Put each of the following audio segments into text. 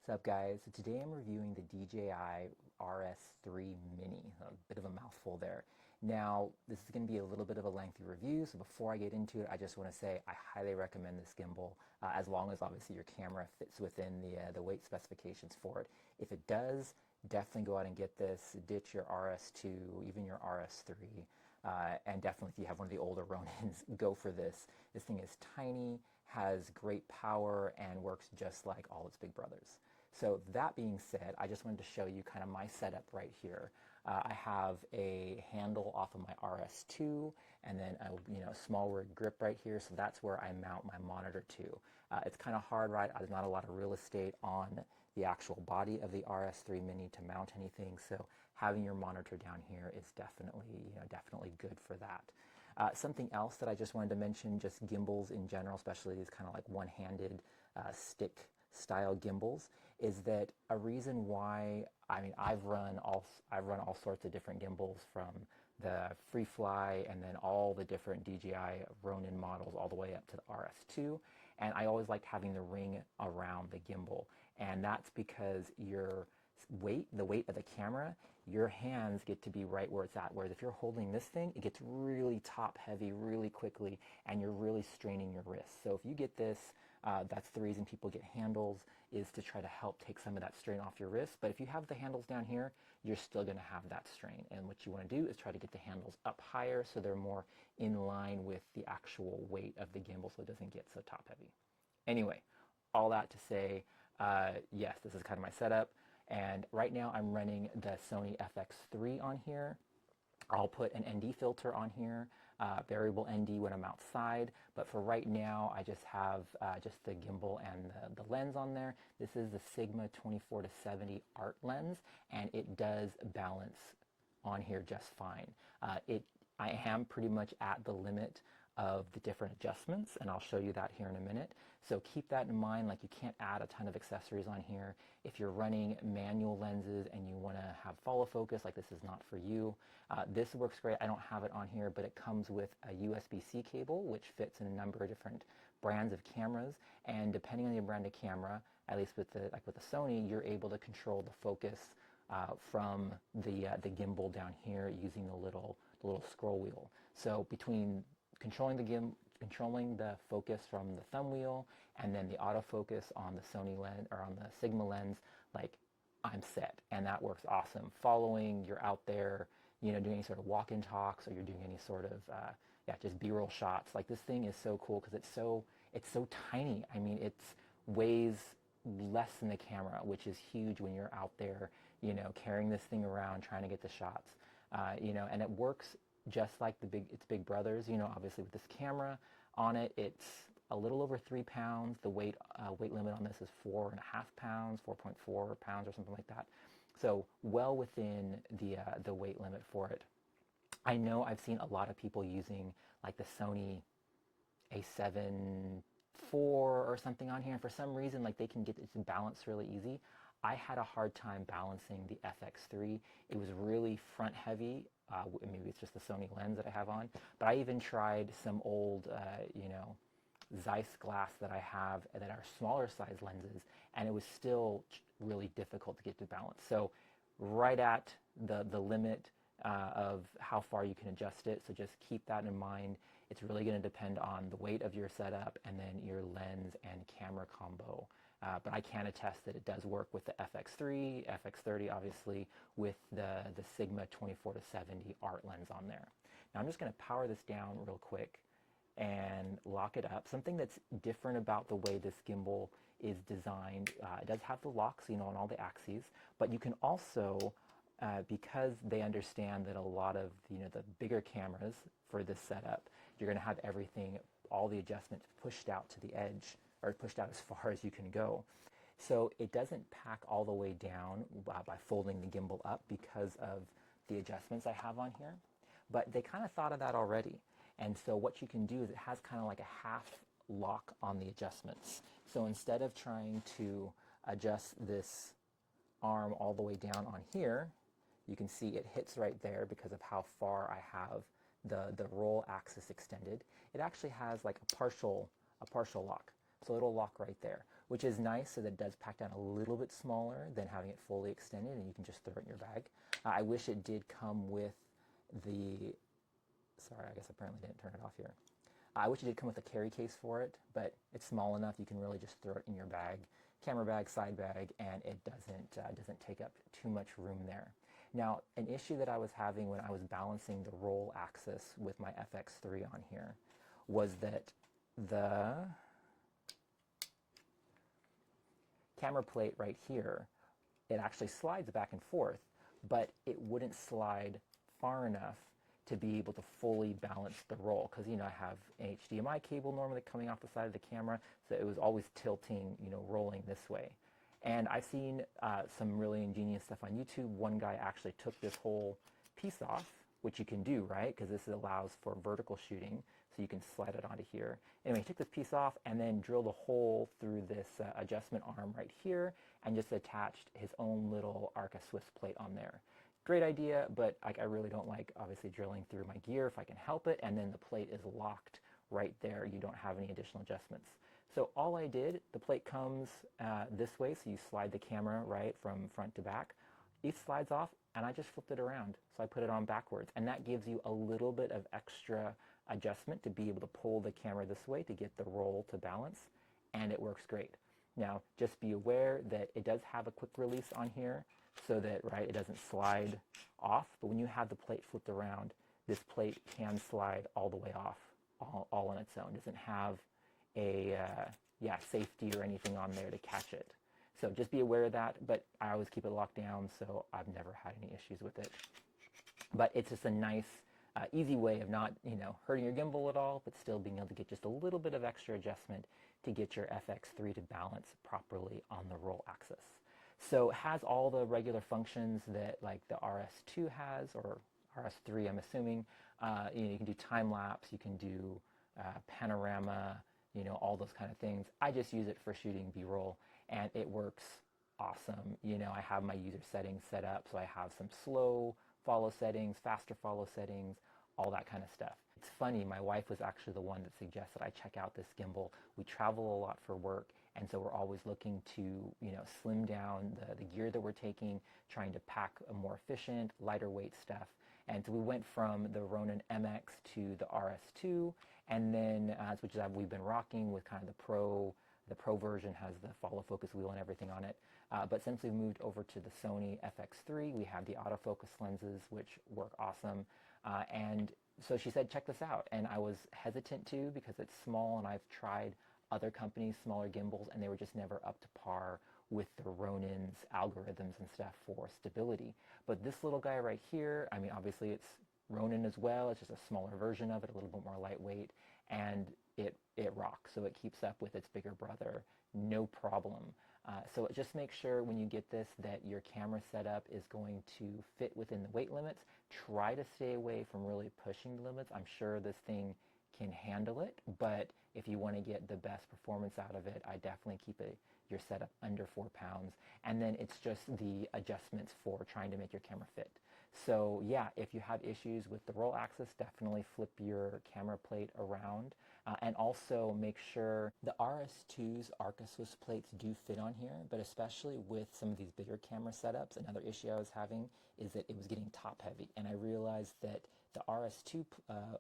What's up, guys? So today I'm reviewing the DJI RS3 Mini, a bit of a mouthful there. Now, this is going to be a little bit of a lengthy review, so before I get into it, I just want to say I highly recommend this gimbal, as long as obviously your camera fits within the weight specifications for it. If it does, definitely go out and get this, ditch your RS2, even your RS3, and definitely if you have one of the older Ronins, go for this. This thing is tiny, has great power, and works just like all its big brothers. So that being said, I just wanted to show you kind of my setup right here. I have a handle off of my RS2 and then a small rig grip right here, so that's where I mount my monitor to. It's kind of hard, right? There's not a lot of real estate on the actual body of the RS3 Mini to mount anything, so having your monitor down here is definitely good for that. Something else that I just wanted to mention, just gimbals in general, especially these kind of like one-handed stick style gimbals, is that a reason why, I've run all sorts of different gimbals, from the FreeFly and then all the different DJI Ronin models all the way up to the RS2, and I always liked having the ring around the gimbal, and that's because the weight of the camera, your hands get to be right where it's at. Whereas if you're holding this thing, it gets really top heavy really quickly and you're really straining your wrists. So if you get this, that's the reason people get handles, is to try to help take some of that strain off your wrist. But if you have the handles down here, you're still going to have that strain. And what you want to do is try to get the handles up higher so they're more in line with the actual weight of the gimbal so it doesn't get so top heavy. Anyway, all that to say, yes, this is kind of my setup. And right now I'm running the Sony FX3 on here. I'll put an ND filter on here, variable ND when I'm outside, but for right now I just have just the gimbal and the lens on there. This is the Sigma 24-70 art lens, and it does balance on here just fine. I am pretty much at the limit of the different adjustments, and I'll show you that here in a minute. So keep that in mind, like you can't add a ton of accessories on here. If you're running manual lenses and you want to have follow focus, like this is not for you. This works great. I don't have it on here, but it comes with a USB-C cable, which fits in a number of different brands of cameras, and depending on your brand of camera, at least with the Sony, you're able to control the focus from the gimbal down here using the little scroll wheel. So between controlling the focus from the thumb wheel and then the autofocus on the Sony lens or on the Sigma lens, like, I'm set, and that works awesome. Following, you're out there, doing any sort of walk-in talks, or you're doing any sort of just B-roll shots. Like, this thing is so cool because it's so tiny. It weighs less than the camera, which is huge when you're out there, carrying this thing around trying to get the shots, and it works just like its big brothers. Obviously with this camera on it, it's a little over 3 pounds. The weight limit on this is 4.5 pounds, 4.4 pounds or something like that. So well within the weight limit for it. I know I've seen a lot of people using like the Sony A7 IV or something on here, and for some reason, like, they can get it to balance really easy. I had a hard time balancing the FX3. It was really front heavy. Maybe it's just the Sony lens that I have on, but I even tried some old, Zeiss glass that I have that are smaller size lenses, and it was still really difficult to get to balance. So right at the limit of how far you can adjust it, so just keep that in mind. It's really going to depend on the weight of your setup and then your lens and camera combo. But I can attest that it does work with the FX3, FX30 obviously, with the Sigma 24-70 art lens on there. Now I'm just going to power this down real quick and lock it up. Something that's different about the way this gimbal is designed, it does have the locks, on all the axes, but you can also, because they understand that a lot of the bigger cameras for this setup, you're going to have everything, all the adjustments pushed out to the edge, or pushed out as far as you can go. So it doesn't pack all the way down by folding the gimbal up because of the adjustments I have on here. But they kind of thought of that already. And so what you can do is it has kind of like a half lock on the adjustments. So instead of trying to adjust this arm all the way down on here, you can see it hits right there because of how far I have the roll axis extended. It actually has like a partial lock. So it'll lock right there. which is nice so that it does pack down a little bit smaller than having it fully extended and you can just throw it in your bag. I wish it did come with the, sorry, I guess apparently didn't turn it off here. I wish it did come with a carry case for it, but it's small enough you can really just throw it in your bag, camera bag, side bag, and it doesn't take up too much room there. Now, an issue that I was having when I was balancing the roll axis with my FX3 on here was that the camera plate right here, it actually slides back and forth, but it wouldn't slide far enough to be able to fully balance the roll, because, you know, I have an HDMI cable normally coming off the side of the camera, so it was always tilting, you know, rolling this way. And I've seen some really ingenious stuff on YouTube. One guy actually took this whole piece off, which you can do, right? Because this allows for vertical shooting, so you can slide it onto here. Anyway, he took this piece off and then drilled a hole through this adjustment arm right here and just attached his own little Arca Swiss plate on there. Great idea, but I really don't like, obviously, drilling through my gear if I can help it, and then the plate is locked right there. You don't have any additional adjustments. So all I did, the plate comes this way, so you slide the camera, right, from front to back. It slides off, and I just flipped it around. So I put it on backwards, and that gives you a little bit of extra adjustment to be able to pull the camera this way to get the roll to balance, and it works great. Now, just be aware that it does have a quick release on here, so that, right, it doesn't slide off, but when you have the plate flipped around, this plate can slide all the way off, all on its own. It doesn't have a safety or anything on there to catch it. So just be aware of that, but I always keep it locked down, so I've never had any issues with it. But it's just a nice, easy way of not, you know, hurting your gimbal at all, but still being able to get just a little bit of extra adjustment to get your FX3 to balance properly on the roll axis. So it has all the regular functions that like the RS2 has, or RS3 I'm assuming. You know, you can do time lapse, you can do panorama, you know, all those kind of things. I just use it for shooting B-roll, and it works awesome. You know, I have my user settings set up, so I have some slow follow settings, faster follow settings, all that kind of stuff. It's funny, my wife was actually the one that suggested I check out this gimbal. We travel a lot for work, and so we're always looking to, you know, slim down the gear that we're taking, trying to pack a more efficient, lighter weight stuff. And so we went from the Ronin MX to the RS2, and then, which is we've been rocking with kind of the Pro version has the follow focus wheel and everything on it. But since we moved over to the Sony FX3, we have the autofocus lenses, which work awesome. And so she said, check this out. And I was hesitant to, because it's small, and I've tried other companies' smaller gimbals, and they were just never up to par with the Ronin's algorithms and stuff for stability. But this little guy right here, I mean, obviously it's Ronin as well. It's just a smaller version of it, a little bit more lightweight, and it rocks. So it keeps up with its bigger brother, no problem. So just make sure when you get this that your camera setup is going to fit within the weight limits. Try to stay away from really pushing the limits. I'm sure this thing can handle it, but if you want to get the best performance out of it, I definitely keep your setup under 4 pounds. And then it's just the adjustments for trying to make your camera fit. So yeah, if you have issues with the roll axis, definitely flip your camera plate around. And also make sure the RS2's Arca Swiss plates do fit on here, but especially with some of these bigger camera setups, another issue I was having is that it was getting top heavy. And I realized that the RS2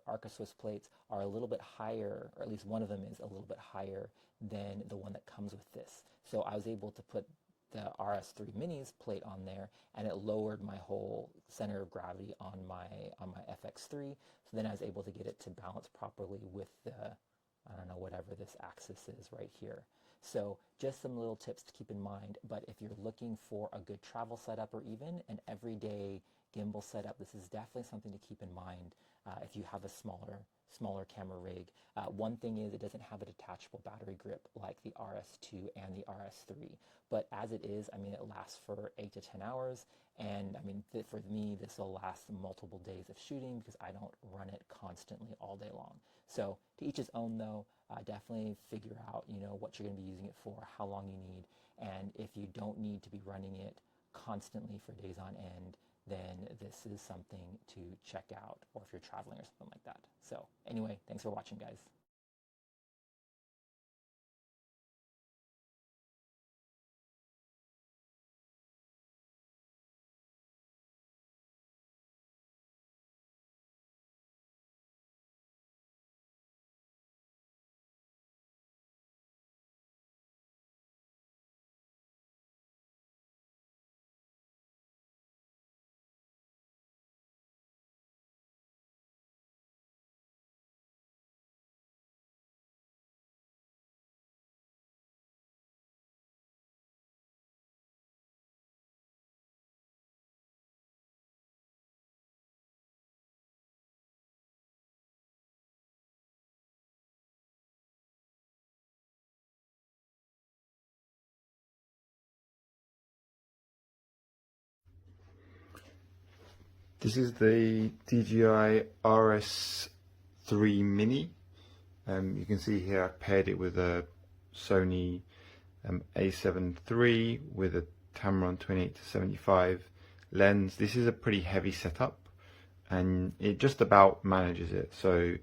Arca Swiss plates are a little bit higher, or at least one of them is a little bit higher than the one that comes with this. So I was able to put the RS3 Mini's plate on there, and it lowered my whole center of gravity on my FX3. So then I was able to get it to balance properly with the, I don't know, whatever this axis is right here. So just some little tips to keep in mind. But if you're looking for a good travel setup, or even an everyday gimbal setup, this is definitely something to keep in mind if you have a smaller camera rig. One thing is it doesn't have a detachable battery grip like the RS2 and the RS3, but as it is, I mean, it lasts for 8 to 10 hours, and I mean, for me, this will last multiple days of shooting because I don't run it constantly all day long. So to each his own though, definitely figure out, you know, what you're going to be using it for, how long you need, and if you don't need to be running it constantly for days on end, then this is something to check out, or if you're traveling or something like that. So anyway, thanks for watching, guys. This is the DJI RS3 Mini. You can see here I paired it with a Sony A7 III with a Tamron 28-75 lens. This is a pretty heavy setup and it just about manages it. So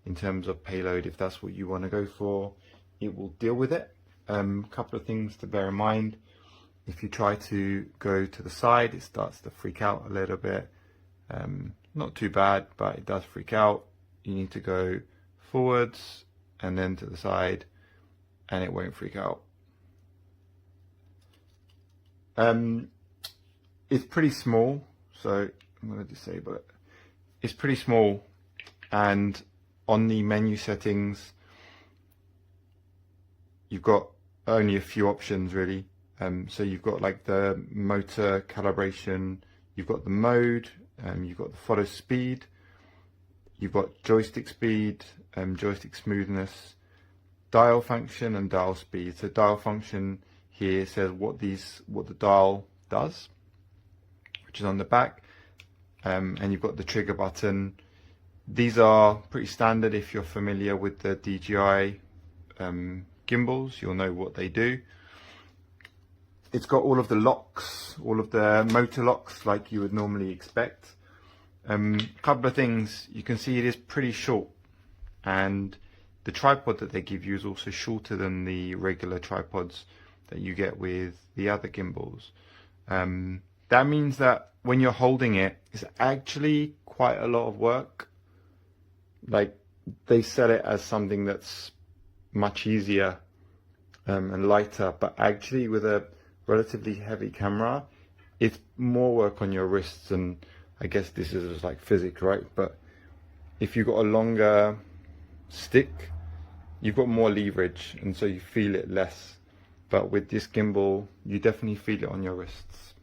in terms of payload, if that's what you want to go for, it will deal with it. Couple of things to bear in mind. If you try to go to the side, it starts to freak out a little bit. Not too bad, but it does freak out. You need to go forwards and then to the side and it won't freak out. It's pretty small, so I'm going to disable it. It's pretty small, and on the menu settings you've got only a few options really. So you've got like the motor calibration, you've got the mode, you've got the photo speed, you've got joystick speed, joystick smoothness, dial function and dial speed. So dial function here says what the dial does, which is on the back, and you've got the trigger button. These are pretty standard. If you're familiar with the DJI gimbals, you'll know what they do. It's got all of the locks, all of the motor locks like you would normally expect. Couple of things, you can see it is pretty short, and the tripod that they give you is also shorter than the regular tripods that you get with the other gimbals. That means that when you're holding it, it's actually quite a lot of work. Like, they sell it as something that's much easier and lighter, but actually with a relatively heavy camera, it's more work on your wrists. And I guess this is just like physics, right? But if you've got a longer stick, you've got more leverage, and so you feel it less. But with this gimbal, you definitely feel it on your wrists.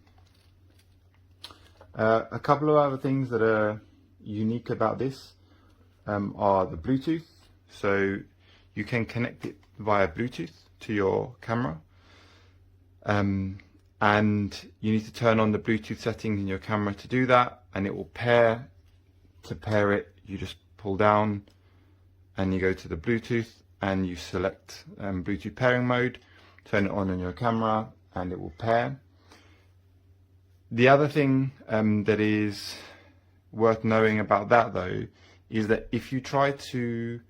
A couple of other things that are unique about this are the Bluetooth. So you can connect it via Bluetooth to your camera, and you need to turn on the Bluetooth settings in your camera to do that, and it will pair. To pair it, you just pull down and you go to the Bluetooth and you select Bluetooth pairing mode, turn it on your camera, and it will pair. The other thing that is worth knowing about that though is that if you try to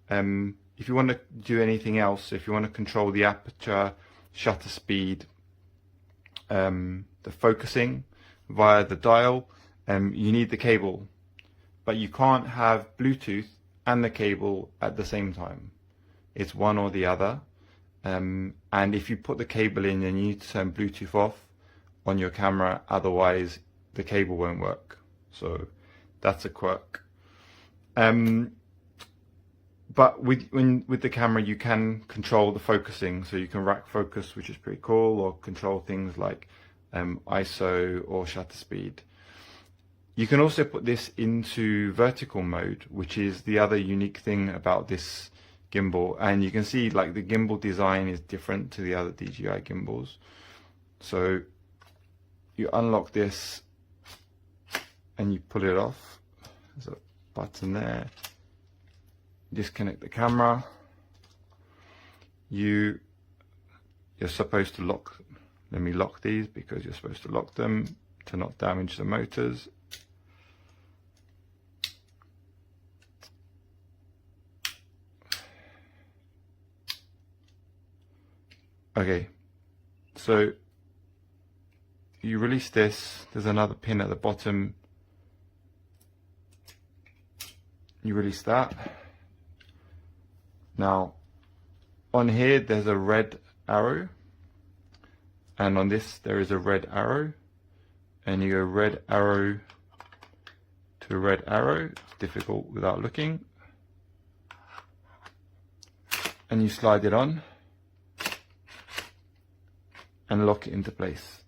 if you want to do anything else, if you want to control the aperture, shutter speed, the focusing via the dial, you need the cable, but you can't have Bluetooth and the cable at the same time. It's one or the other, and if you put the cable in, then you need to turn Bluetooth off on your camera, otherwise the cable won't work. So that's a quirk. But with the camera you can control the focusing, so you can rack focus, which is pretty cool, or control things like ISO or shutter speed. You can also put this into vertical mode, which is the other unique thing about this gimbal, and you can see like the gimbal design is different to the other DJI gimbals. So you unlock this and you pull it off. There's a button there. Disconnect the camera. You're supposed to lock. Let me lock these because you're supposed to lock them to not damage the motors. Okay, so you release this. There's another pin at the bottom. You release that. Now, on here there's a red arrow, and on this there is a red arrow, and you go red arrow to red arrow. It's difficult without looking, and you slide it on and lock it into place.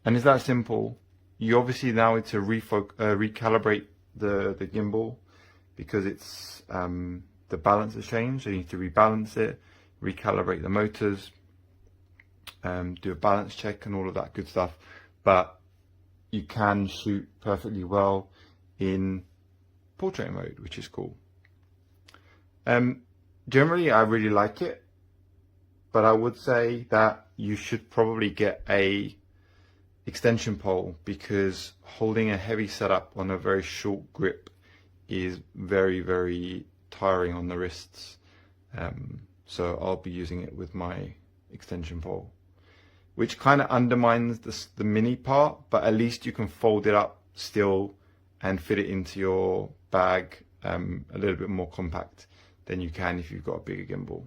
And it's that simple. You obviously now need to recalibrate the gimbal because it's the balance has changed, so you need to rebalance it, recalibrate the motors, do a balance check and all of that good stuff. But you can shoot perfectly well in portrait mode, which is cool. Generally, I really like it, but I would say that you should probably get a extension pole, because holding a heavy setup on a very short grip is very, very tiring on the wrists. So I'll be using it with my extension pole, which kind of undermines the mini part, but at least you can fold it up still and fit it into your bag a little bit more compact than you can if you've got a bigger gimbal.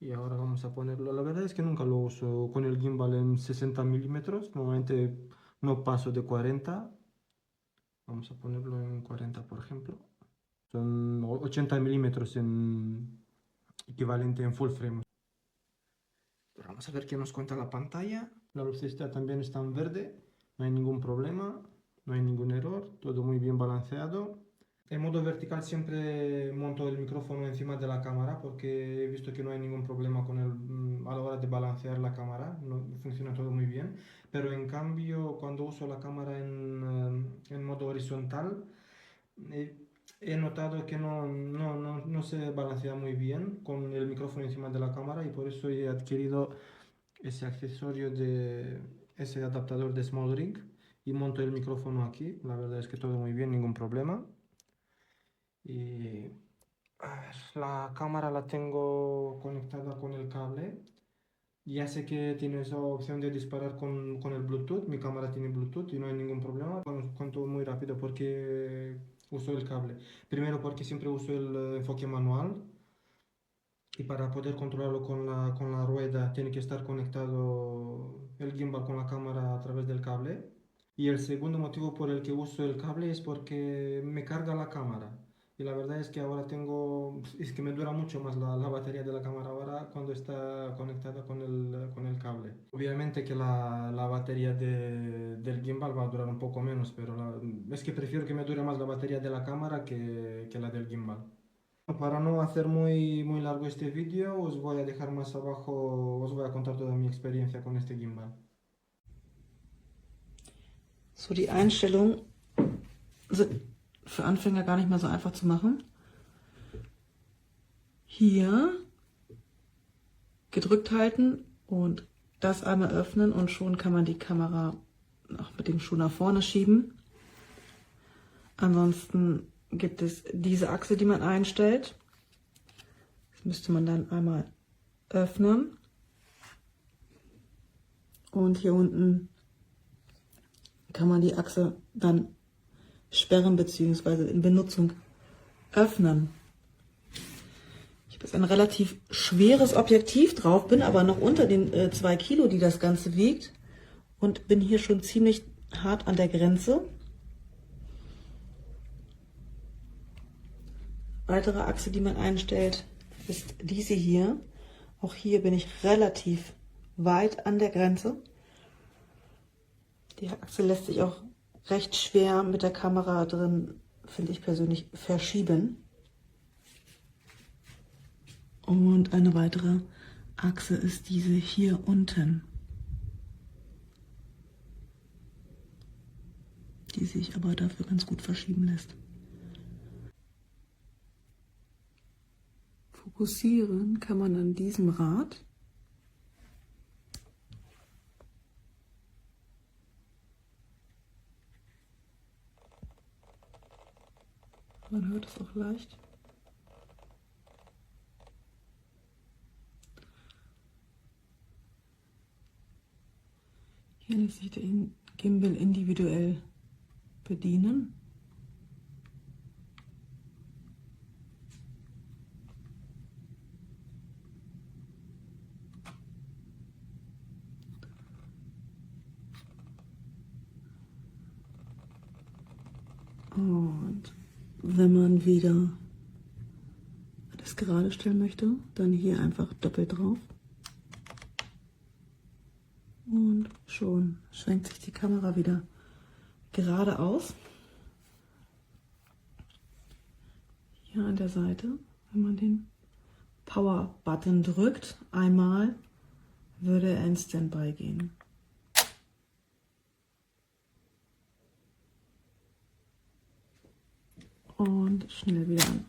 Y ahora vamos a ponerlo. La verdad es que nunca lo uso con el gimbal en 60 milímetros. Normalmente no paso de 40. Vamos a ponerlo en 40, por ejemplo. Son 80 milímetros en equivalente en full frame. Pero vamos a ver qué nos cuenta la pantalla. La lucecita también está en verde. No hay ningún problema. No hay ningún error. Todo muy bien balanceado. En modo vertical siempre monto el micrófono encima de la cámara, porque he visto que no hay ningún problema con a la hora de balancear la cámara, funciona todo muy bien. Pero en cambio, cuando uso la cámara en modo horizontal, he notado que no se balancea muy bien con el micrófono encima de la cámara, y por eso he adquirido ese accesorio ese adaptador de Small Rig, y monto el micrófono aquí. La verdad es que todo muy bien, ningún problema. Y a ver, la cámara la tengo conectada con el cable. Ya sé que tiene esa opción de disparar con el Bluetooth. Mi cámara tiene Bluetooth y no hay ningún problema. Cuento muy rápido porque uso el cable. Primero, porque siempre uso el enfoque manual, y para poder controlarlo con la rueda tiene que estar conectado el gimbal con la cámara a través del cable. Y el segundo motivo por el que uso el cable es porque me carga la cámara. Y la verdad es que ahora es que me dura mucho más la batería de la cámara ahora cuando está conectada con el cable. Obviamente que la batería del gimbal va a durar un poco menos, pero es que prefiero que me dure más la batería de la cámara que la del gimbal. Para no hacer muy largo este vídeo, os voy a dejar más abajo, os voy a contar toda mi experiencia con este gimbal. So, die Einstellungen sind für Anfänger gar nicht mal so einfach zu machen. Hier gedrückt halten und das einmal öffnen, und schon kann man die Kamera auch mit dem Schuh nach vorne schieben. Ansonsten gibt es diese Achse, die man einstellt. Das müsste man dann einmal öffnen. Und hier unten kann man die Achse dann sperren bzw. in Benutzung öffnen. Ich habe jetzt ein relativ schweres Objektiv drauf, bin aber noch unter den 2 Kilo, die das Ganze wiegt, und bin hier schon ziemlich hart an der Grenze. Weitere Achse, die man einstellt, ist diese hier. Auch hier bin ich relativ weit an der Grenze. Die Achse lässt sich auch recht schwer mit der Kamera drin, finde ich persönlich, verschieben. Und eine weitere Achse ist diese hier unten, die sich aber dafür ganz gut verschieben lässt. Fokussieren kann man an diesem Rad. Man hört es auch leicht. Hier lässt sich der Gimbal individuell bedienen. Und wenn man wieder das gerade stellen möchte, dann hier einfach doppelt drauf. Und schon schwenkt sich die Kamera wieder geradeaus. Hier an der Seite, wenn man den Power-Button drückt, einmal, würde er in Standby gehen. Und schnell wieder an.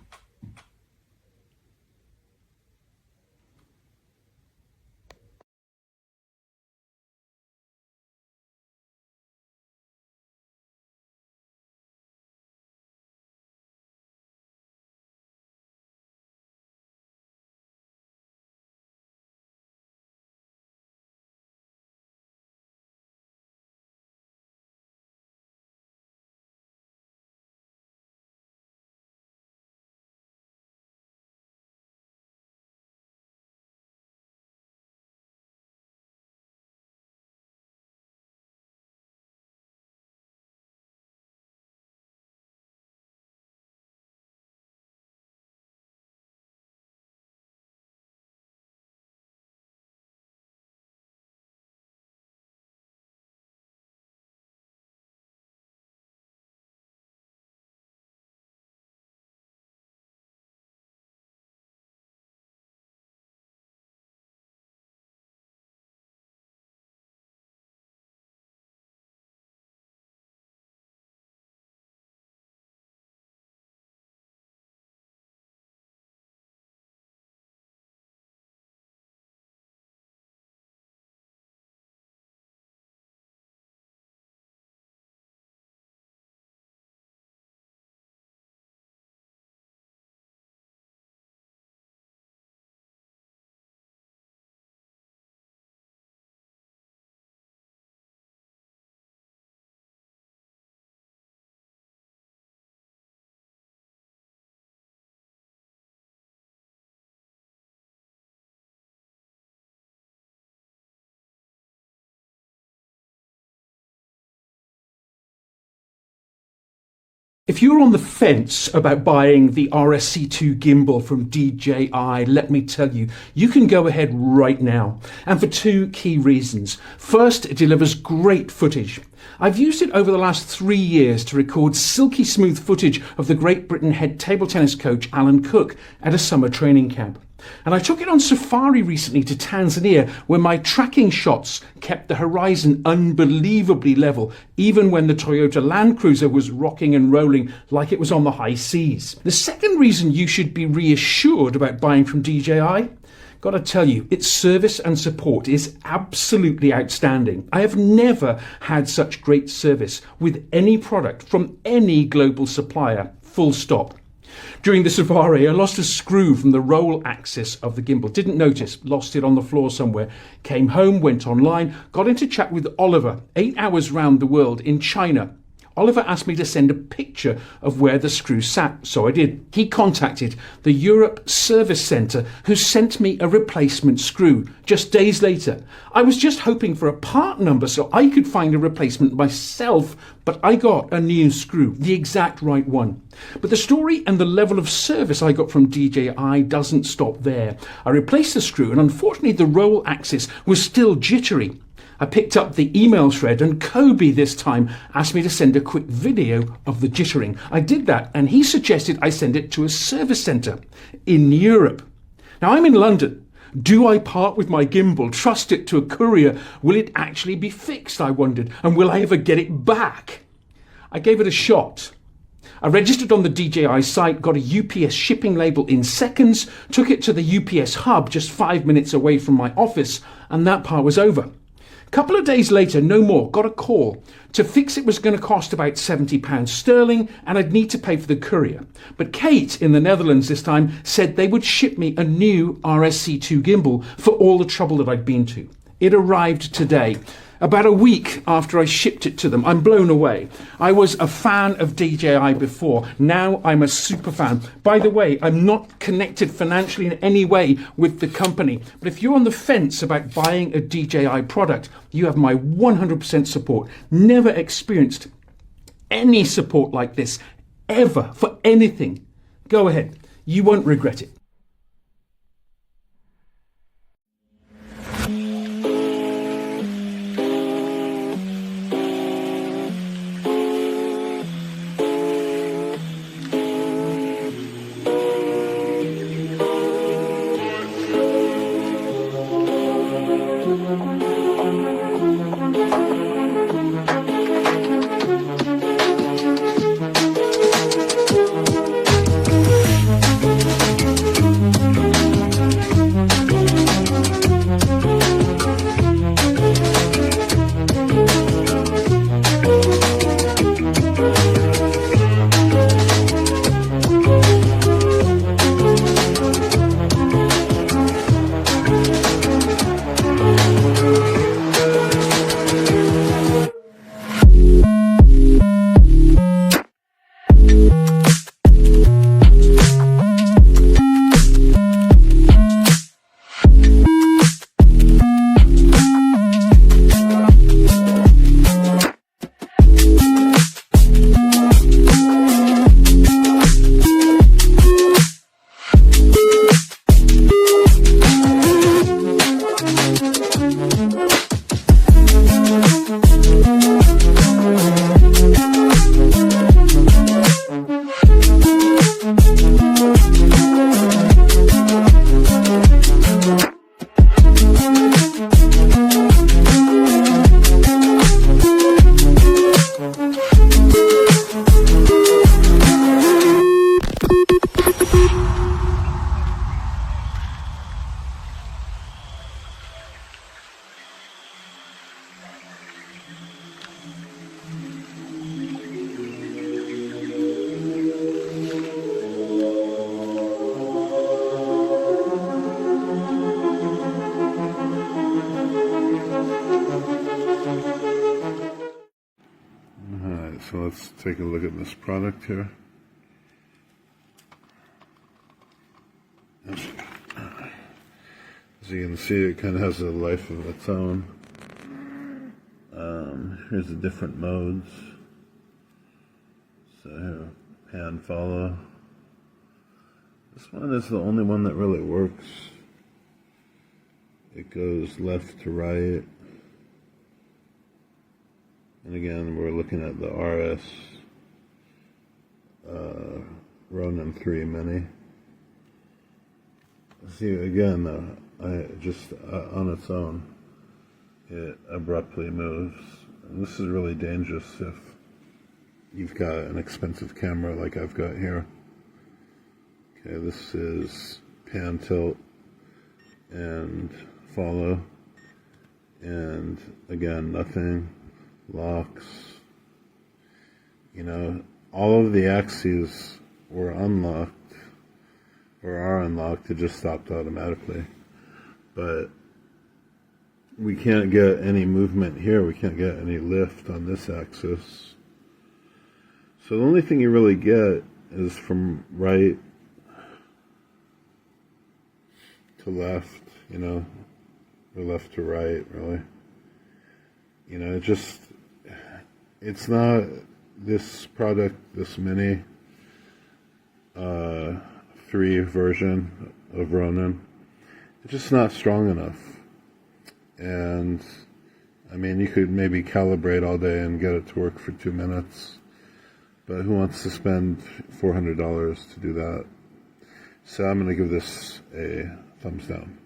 If you're on the fence about buying the RSC2 gimbal from DJI, let me tell you, you can go ahead right now. And for two key reasons. First, it delivers great footage. I've used it over the last 3 years to record silky smooth footage of the Great Britain head table tennis coach Alan Cook at a summer training camp. And I took it on safari recently to Tanzania, where my tracking shots kept the horizon unbelievably level, even when the Toyota Land Cruiser was rocking and rolling like it was on the high seas. The second reason you should be reassured about buying from DJI, gotta tell you, its service and support is absolutely outstanding. I have never had such great service with any product from any global supplier, full stop. During the safari, I lost a screw from the roll axis of the gimbal. Didn't notice, lost it on the floor somewhere. Came home, went online, got into chat with Oliver, 8 hours round the world in China. Oliver asked me to send a picture of where the screw sat, so I did. He contacted the Europe Service Centre, who sent me a replacement screw just days later. I was just hoping for a part number so I could find a replacement myself, but I got a new screw, the exact right one. But the story and the level of service I got from DJI doesn't stop there. I replaced the screw and unfortunately the roll axis was still jittery. I picked up the email thread and Kobe this time asked me to send a quick video of the jittering. I did that and he suggested I send it to a service centre in Europe. Now I'm in London. Do I part with my gimbal, trust it to a courier? Will it actually be fixed, I wondered, and will I ever get it back? I gave it a shot. I registered on the DJI site, got a UPS shipping label in seconds, took it to the UPS hub just 5 minutes away from my office, and that part was over. A couple of days later, no more, got a call. To fix it was going to cost about £70 sterling and I'd need to pay for the courier. But Kate in the Netherlands this time said they would ship me a new RSC2 gimbal for all the trouble that I'd been to. It arrived today. About a week after I shipped it to them, I'm blown away. I was a fan of DJI before. Now I'm a super fan. By the way, I'm not connected financially in any way with the company. But if you're on the fence about buying a DJI product, you have my 100% support. Never experienced any support like this, ever, for anything. Go ahead. You won't regret it. let's take a look at this product here. As you can see, it kind of has a life of its own. Here's the different modes. So, pan follow. This one is the only one that really works. It goes left to right. And again, we're looking at the RS Ronin 3 Mini. See, again, on its own, it abruptly moves. And this is really dangerous if you've got an expensive camera like I've got here. Okay, this is pan tilt and follow. And again, nothing. Locks. You know, all of the axes were unlocked or are unlocked. It just stopped automatically. But we can't get any movement here. We can't get any lift on this axis. So the only thing you really get is from right to left, you know, or left to right, really. You know, it's not this product, this Mini 3 version of Ronin. It's just not strong enough. And I mean, you could maybe calibrate all day and get it to work for 2 minutes, but who wants to spend $400 to do that? So I'm going to give this a thumbs down.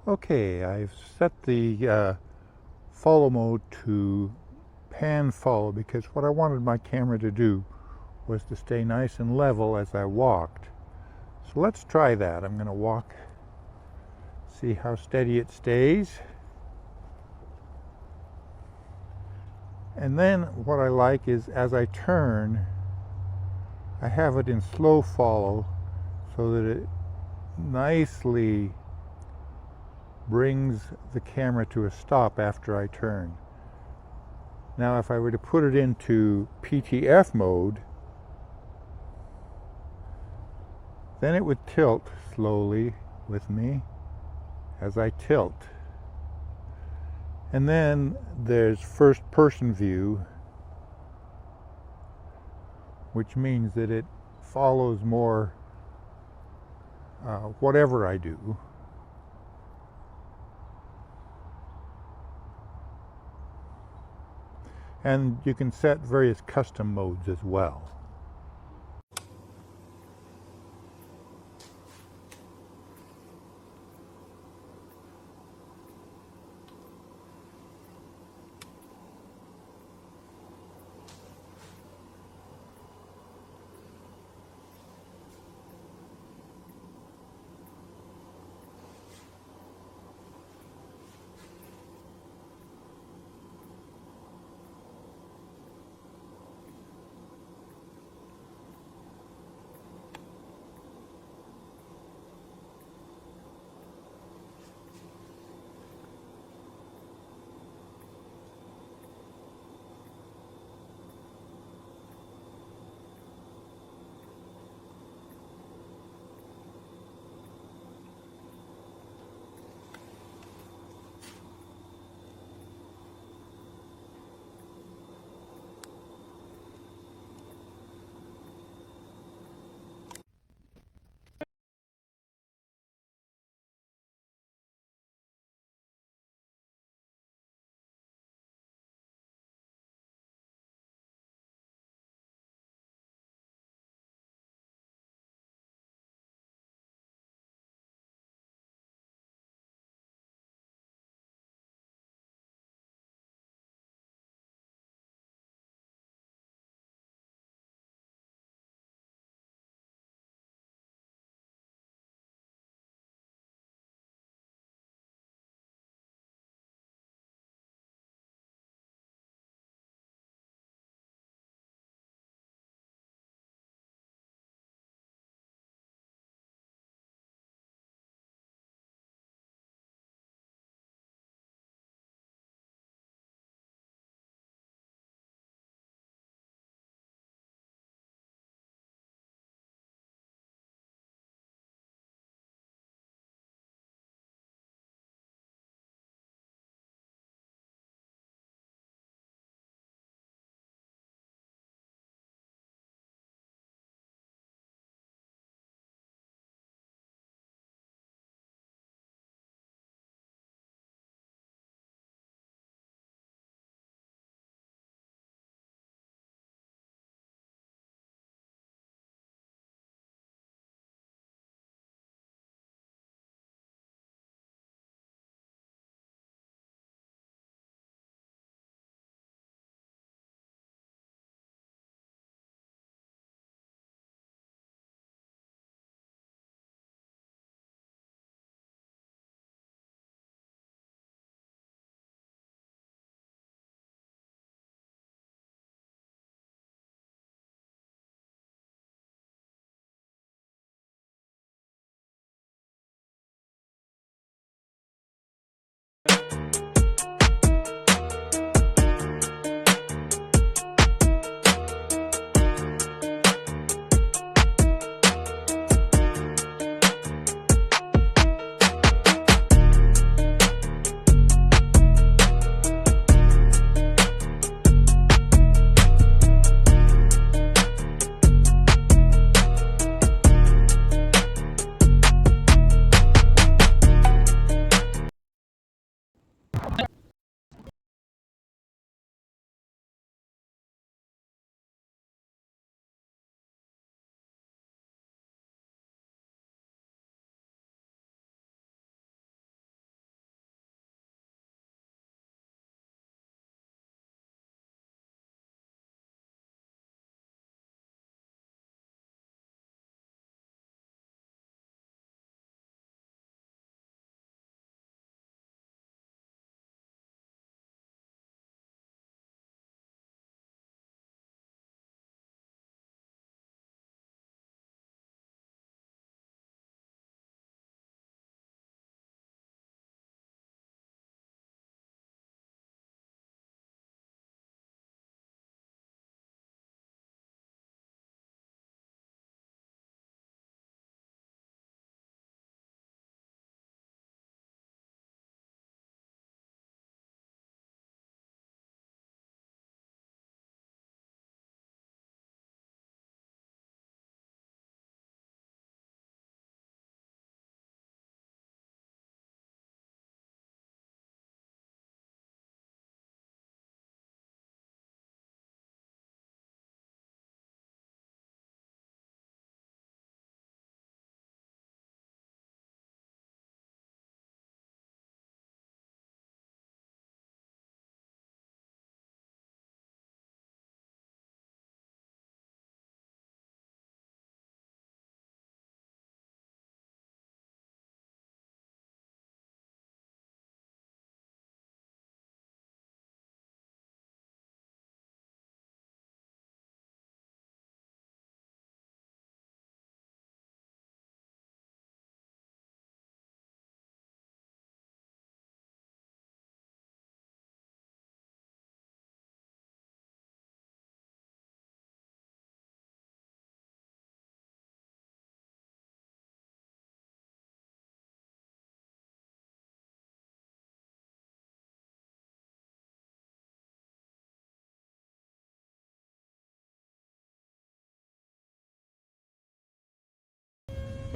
Okay, I've set the follow mode to pan follow because what I wanted my camera to do was to stay nice and level as I walked. So let's try that. I'm going to walk, see how steady it stays. And then what I like is as I turn, I have it in slow follow so that it nicely brings the camera to a stop after I turn. Now if I were to put it into PTF mode, then it would tilt slowly with me as I tilt. And then there's first person view, which means that it follows more whatever I do. And you can set various custom modes as well.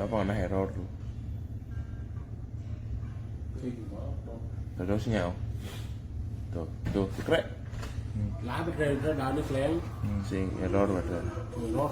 Apa kena error tuh? Terus sinyal. Tuh, krek. Lá bên đây nó đào nước lén Sing error macam. rồi nó